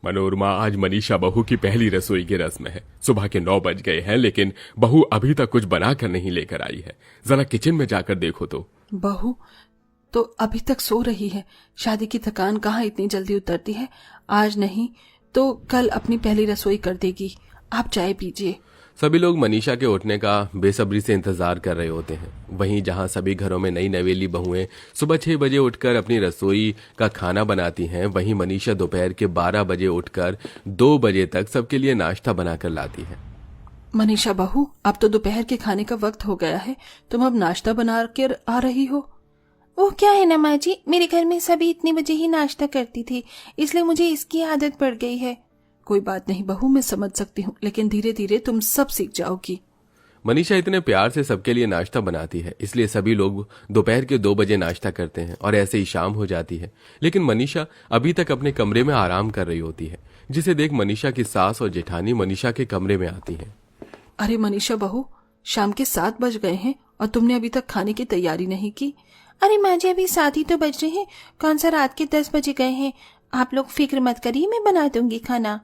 मनोरमा, आज मनीषा बहू की पहली रसोई की रस्म है। सुबह के 9 बज गए हैं, लेकिन बहू अभी तक कुछ बनाकर नहीं लेकर आई है। जरा किचन में जाकर देखो तो। बहू तो अभी तक सो रही है। शादी की थकान कहाँ इतनी जल्दी उतरती है। आज नहीं तो कल अपनी पहली रसोई कर देगी। आप चाय पीजिए। सभी लोग मनीषा के उठने का बेसब्री से इंतजार कर रहे होते हैं। वहीं जहां सभी घरों में नई नवेली बहुएं सुबह 6 बजे उठकर अपनी रसोई का खाना बनाती हैं, वहीं मनीषा दोपहर के 12 बजे उठकर 2 बजे तक सबके लिए नाश्ता बनाकर लाती है। मनीषा बहू, अब तो दोपहर के खाने का वक्त हो गया है, तुम अब नाश्ता बना कर आ रही हो। वो क्या है ना माँ जी, मेरे घर में सभी इतने बजे ही नाश्ता करती थी, इसलिए मुझे इसकी आदत पड़ गई है। कोई बात नहीं बहू, मैं समझ सकती हूँ, लेकिन धीरे धीरे तुम सब सीख जाओगी। मनीषा इतने प्यार से सबके लिए नाश्ता बनाती है, इसलिए सभी लोग दोपहर के 2 बजे नाश्ता करते हैं और ऐसे ही शाम हो जाती है। लेकिन मनीषा अभी तक अपने कमरे में आराम कर रही होती है, जिसे देख मनीषा की सास और जेठानी मनीषा के कमरे में आती हैं। अरे मनीषा बहू, शाम के 7 बज गए हैं और तुमने अभी तक खाने की तैयारी नहीं की। अरे माँ जी, अभी 7 ही तो बज रहे हैं, कौन सा रात के 10 बजे गए हैं। आप लोग फिक्र मत करिए, मैं बना दूंगी खाना।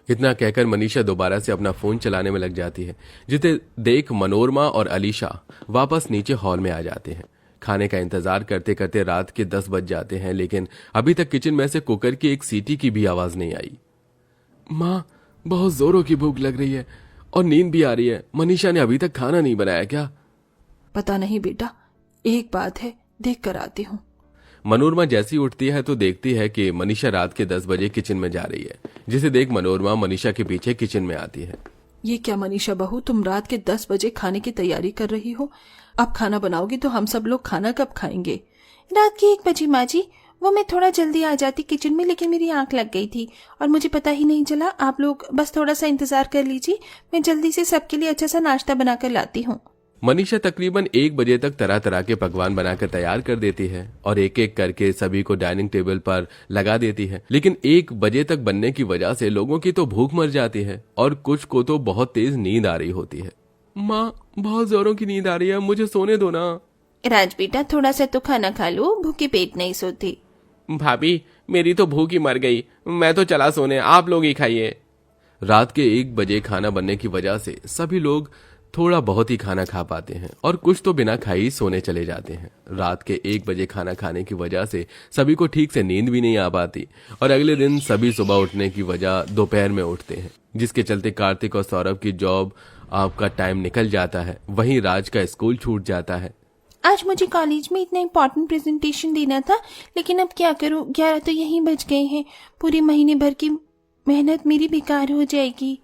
इतना कहकर मनीषा दोबारा से अपना फोन चलाने में लग जाती है, जिसे देख मनोरमा और अलीशा वापस नीचे हॉल में आ जाते हैं। खाने का इंतजार करते करते रात के 10 बज जाते हैं, लेकिन अभी तक किचन में से कुकर की एक सीटी की भी आवाज नहीं आई। माँ, बहुत जोरों की भूख लग रही है और नींद भी आ रही है। मनीषा ने अभी तक खाना नहीं बनाया क्या? पता नहीं बेटा, एक बात है, देख कर आती हूँ। मनोरमा जैसी उठती है तो देखती है कि मनीषा रात के 10 बजे किचन में जा रही है, जिसे देख मनोरमा मनीषा के पीछे किचन में आती है। ये क्या मनीषा बहू, तुम रात के 10 बजे खाने की तैयारी कर रही हो? अब खाना बनाओगी तो हम सब लोग खाना कब खाएंगे? रात के 1 बजे माँ जी, वो मैं थोड़ा जल्दी आ जाती किचन में, लेकिन मेरी आंख लग गई थी और मुझे पता ही नहीं चला। आप लोग बस थोड़ा सा इंतजार कर लीजिए, मैं जल्दी से सबके लिए अच्छा सा नाश्ता बनाकर लाती हूँ। मनीषा तकरीबन 1 बजे तक तरह तरह के पकवान बनाकर तैयार कर देती है और एक एक करके सभी को डाइनिंग टेबल पर लगा देती है। लेकिन 1 बजे तक बनने की वजह से लोगों की तो भूख मर जाती है और कुछ को तो बहुत तेज नींद आ रही होती है। माँ, बहुत जोरों की नींद आ रही है, मुझे सोने दो ना। राज बेटा, थोड़ा सा तो खाना खा लो, भूखे पेट नहीं सोती। भाभी, मेरी तो भूख ही मर गई, मैं तो चला सोने, आप लोग ही खाइए। रात के 1 बजे खाना बनने की वजह से सभी लोग थोड़ा बहुत ही खाना खा पाते हैं और कुछ तो बिना खाए ही सोने चले जाते हैं। रात के 1 बजे खाना खाने की वजह से सभी को ठीक से नींद भी नहीं आ पाती और अगले दिन सभी सुबह उठने की वजह दोपहर में उठते हैं, जिसके चलते कार्तिक और सौरभ की जॉब आपका टाइम निकल जाता है। वहीं राज का स्कूल छूट जाता है। आज मुझे कॉलेज में इतना इम्पोर्टेंट प्रेजेंटेशन देना था, लेकिन अब क्या करूं, 11 तो यहीं बज गए हैं। पूरी महीने भर की मेहनत मेरी बेकार हो जाएगी।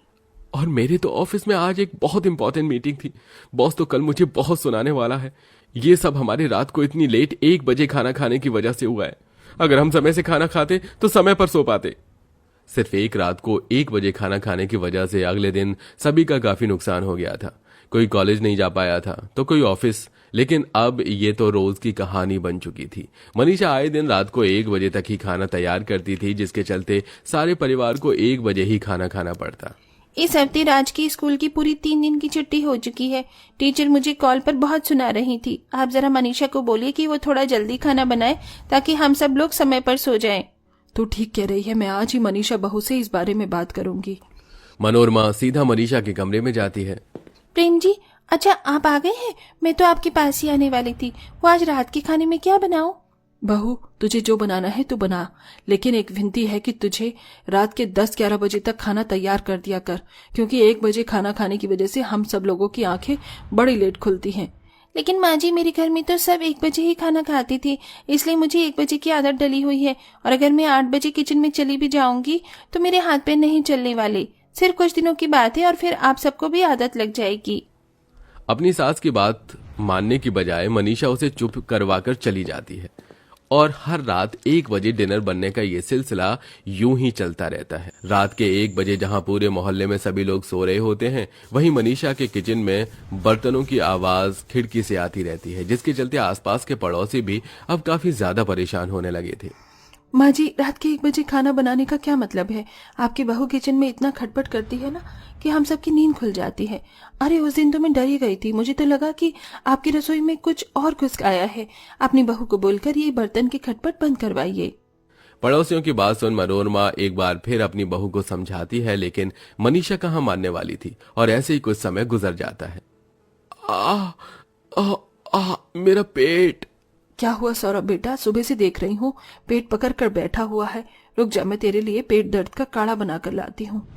और मेरे तो ऑफिस में आज एक बहुत इंपॉर्टेंट मीटिंग थी। बॉस तो कल मुझे बहुत सुनाने वाला है। ये सब हमारे रात को इतनी लेट 1 बजे खाना खाने की वजह से हुआ है। अगर हम समय से खाना खाते तो समय पर सो पाते। सिर्फ एक रात को 1 बजे खाना खाने की वजह से अगले दिन सभी का काफी नुकसान हो गया था। कोई कॉलेज नहीं जा पाया था तो कोई ऑफिस, लेकिन अब ये तो रोज की कहानी बन चुकी थी। मनीषा आए दिन रात को 1 बजे तक ही खाना तैयार करती थी, जिसके चलते सारे परिवार को 1 बजे ही खाना खाना पड़ता। इस हफ्ते राज की स्कूल की पूरी 3 दिन की छुट्टी हो चुकी है। टीचर मुझे कॉल पर बहुत सुना रही थी। आप जरा मनीषा को बोलिए कि वो थोड़ा जल्दी खाना बनाए ताकि हम सब लोग समय पर सो जाएं। तू ठीक कह रही है, मैं आज ही मनीषा बहू से इस बारे में बात करूंगी। मनोरमा सीधा मनीषा के कमरे में जाती है। प्रेम जी, अच्छा आप आ गए हैं? मैं तो आपके पास ही आने वाली थी। वो आज रात के खाने में क्या बनाऊं? बहू, तुझे जो बनाना है तू बना, लेकिन एक विनती है कि तुझे रात के 10-11 बजे तक खाना तैयार कर दिया कर, क्योंकि 1 बजे खाना खाने की वजह से हम सब लोगों की आंखें बड़ी लेट खुलती हैं। लेकिन माँ जी, मेरे घर में तो सब 1 बजे ही खाना खाती थी, इसलिए मुझे 1 बजे की आदत डली हुई है। और अगर मैं 8 बजे किचन में चली भी जाऊंगी तो मेरे हाथ पैर नहीं चलने वाले। सिर्फ कुछ दिनों की बात है और फिर आप सबको भी आदत लग जाएगी। अपनी सास की बात मानने की बजाय मनीषा उसे चुप करवाकर चली जाती है और हर रात 1 बजे डिनर बनने का ये सिलसिला यूं ही चलता रहता है। रात के 1 बजे जहां पूरे मोहल्ले में सभी लोग सो रहे होते हैं, वहीं मनीषा के किचन में बर्तनों की आवाज खिड़की से आती रहती है, जिसके चलते आसपास के पड़ोसी भी अब काफी ज्यादा परेशान होने लगे थे। माँ जी, रात के 1 बजे खाना बनाने का क्या मतलब है? आपकी बहू किचन में इतना खटपट करती है ना कि हम सबकी नींद खुल जाती है। अरे उस दिन तो मैं डर ही गई थी, मुझे तो लगा कि आपकी रसोई में कुछ और घुस आया है। अपनी बहू को बोलकर ये बर्तन की खटपट बंद करवाइए। पड़ोसियों की बात सुन मनोरमा एक बार फिर अपनी बहू को समझाती है, लेकिन मनीषा कहाँ मानने वाली थी और ऐसे ही कुछ समय गुजर जाता है। आ, आ, मेरा पेट। क्या हुआ सौरभ बेटा, सुबह से देख रही हूँ पेट पकड़ कर बैठा हुआ है। रुक जा, मैं तेरे लिए पेट दर्द का काढ़ा बना कर लाती हूँ।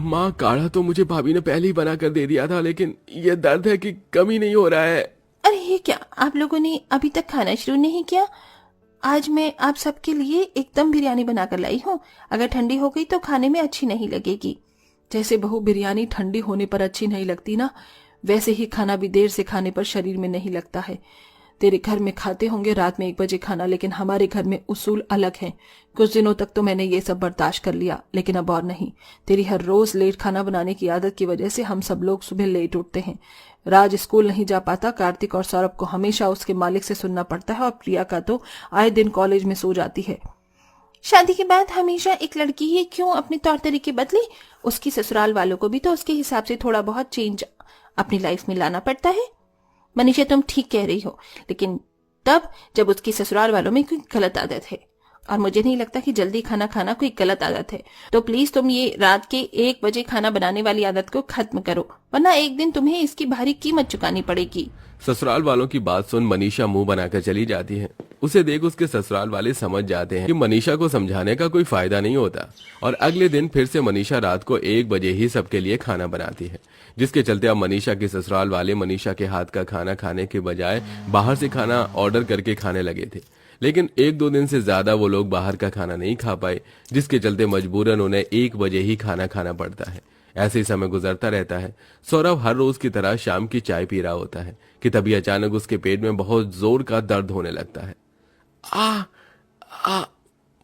माँ, काढ़ा तो मुझे भाभी ने पहले ही बना कर दे दिया था, लेकिन ये दर्द है कि कम ही नहीं हो रहा है। अरे ये क्या, आप लोगों ने अभी तक खाना शुरू नहीं किया? आज मैं आप सबके लिए एकदम बिरयानी बनाकर लाई हूँ। अगर ठंडी हो गई तो खाने में अच्छी नहीं लगेगी। जैसे बहू बिरयानी ठंडी होने पर अच्छी नहीं लगती ना, वैसे ही खाना भी देर से खाने पर शरीर में नहीं लगता है। तेरे घर में खाते होंगे रात में 1 बजे खाना, लेकिन हमारे घर में उसूल अलग हैं। कुछ दिनों तक तो मैंने ये सब बर्दाश्त कर लिया, लेकिन अब और नहीं। तेरी हर रोज लेट खाना बनाने की आदत की वजह से हम सब लोग सुबह लेट उठते हैं। राज स्कूल नहीं जा पाता, कार्तिक और सौरभ को हमेशा उसके मालिक से सुनना पड़ता है, और प्रिया का तो आए दिन कॉलेज में सो जाती है। शादी के बाद हमेशा एक लड़की ही क्यों अपने तौर तरीके बदले? उसकी ससुराल वालों को भी तो उसके हिसाब से थोड़ा बहुत चेंज अपनी लाइफ में लाना पड़ता है। मनीषा, तुम ठीक कह रही हो, लेकिन तब जब उसकी ससुराल वालों में कोई गलत आदत है, और मुझे नहीं लगता कि जल्दी खाना खाना कोई गलत आदत है। तो प्लीज तुम ये रात के 1 बजे खाना बनाने वाली आदत को खत्म करो, वरना एक दिन तुम्हें इसकी भारी कीमत चुकानी पड़ेगी। ससुराल वालों की बात सुन मनीषा मुंह बनाकर चली जाती है। उसे देख उसके ससुराल वाले समझ जाते हैं कि मनीषा को समझाने का कोई फायदा नहीं होता, और अगले दिन फिर से मनीषा रात को 1 बजे ही सबके लिए खाना बनाती है, जिसके चलते अब मनीषा के ससुराल वाले मनीषा के हाथ का खाना खाने के बजाय बाहर से खाना ऑर्डर करके खाने लगे थे। लेकिन 1-2 दिन से ज्यादा वो लोग बाहर का खाना नहीं खा पाए, जिसके चलते मजबूरन उन्हें 1 बजे ही खाना खाना पड़ता है। ऐसे ही समय गुजरता रहता है। सौरभ हर रोज की तरह शाम की चाय पी रहा होता है कि तभी अचानक उसके पेट में बहुत जोर का दर्द होने लगता है।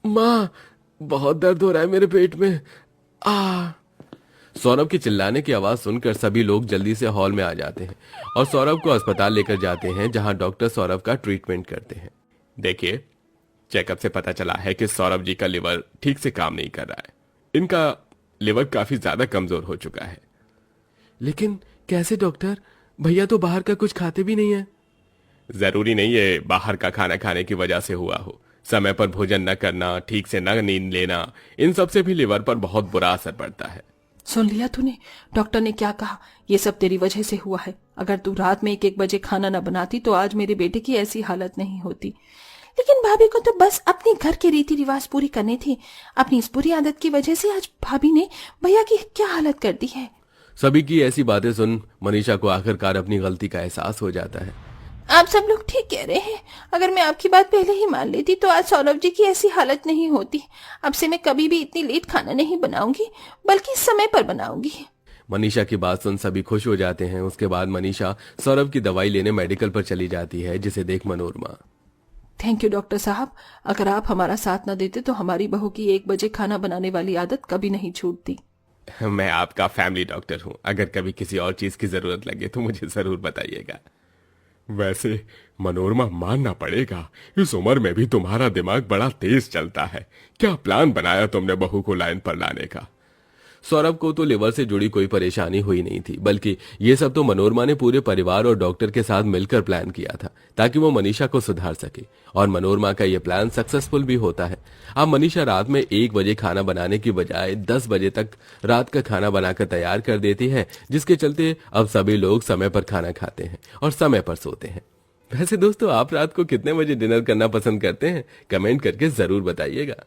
माँ, बहुत दर्द हो रहा है मेरे पेट में। सौरभ की चिल्लाने की आवाज सुनकर सभी लोग जल्दी से हॉल में आ जाते हैं और सौरभ को अस्पताल लेकर जाते हैं, जहां डॉक्टर सौरभ का ट्रीटमेंट करते हैं। देखिए, चेकअप से पता चला है कि सौरभ जी का लिवर ठीक से काम नहीं कर रहा है। इनका लिवर काफी ज्यादा कमजोर हो चुका है। लेकिन कैसे डॉक्टर? भैया तो बाहर का कुछ खाते भी नहीं है। जरूरी नहीं है बाहर का खाना खाने की वजह से हुआ हो। समय पर भोजन न करना, ठीक से न नींद लेना, इन सब से भी लिवर पर बहुत बुरा असर पड़ता है। सुन लिया तूने, डॉक्टर ने क्या कहा? ये सब तेरी वजह से हुआ है। अगर तू रात में 1-1 बजे खाना न बनाती तो आज मेरे बेटे की ऐसी हालत नहीं होती। लेकिन भाभी को तो बस अपने घर के रीति रिवाज पूरी करने थे। अपनी इस बुरी आदत की वजह से आज भाभी ने भैया की क्या हालत कर दी है। सभी की ऐसी बातें सुन मनीषा को आखिरकार अपनी गलती का एहसास हो जाता है। आप सब लोग ठीक कह रहे हैं। अगर मैं आपकी बात पहले ही मान लेती तो आज सौरभ जी की ऐसी हालत नहीं होती। अब से मैं कभी भी इतनी लेट खाना नहीं बनाऊंगी, बल्कि समय पर बनाऊंगी। मनीषा की बात सुन सभी खुश हो जाते हैं। उसके बाद मनीषा सौरभ की दवाई लेने मेडिकल पर चली जाती है, जिसे देख मनोरमा। थैंक यू डॉक्टर साहब, अगर आप हमारा साथ न देते तो हमारी बहू की 1 बजे खाना बनाने वाली आदत कभी नहीं छूटती। मैं आपका फैमिली डॉक्टर हूँ। अगर कभी किसी और चीज की जरूरत लगे तो मुझे जरूर बताइएगा। वैसे मनोरमा मानना पड़ेगा, इस उम्र में भी तुम्हारा दिमाग बड़ा तेज चलता है। क्या प्लान बनाया तुमने बहू को लाइन पर लाने का? सौरभ को तो लिवर से जुड़ी कोई परेशानी हुई नहीं थी, बल्कि ये सब तो मनोरमा ने पूरे परिवार और डॉक्टर के साथ मिलकर प्लान किया था, ताकि वो मनीषा को सुधार सके। और मनोरमा का ये प्लान सक्सेसफुल भी होता है। अब मनीषा रात में 1 बजे खाना बनाने की बजाय 10 बजे तक रात का खाना बनाकर तैयार कर देती है, जिसके चलते अब सभी लोग समय पर खाना खाते हैं और समय पर सोते हैं। वैसे दोस्तों, आप रात को कितने बजे डिनर करना पसंद करते हैं? कमेंट करके जरूर बताइएगा।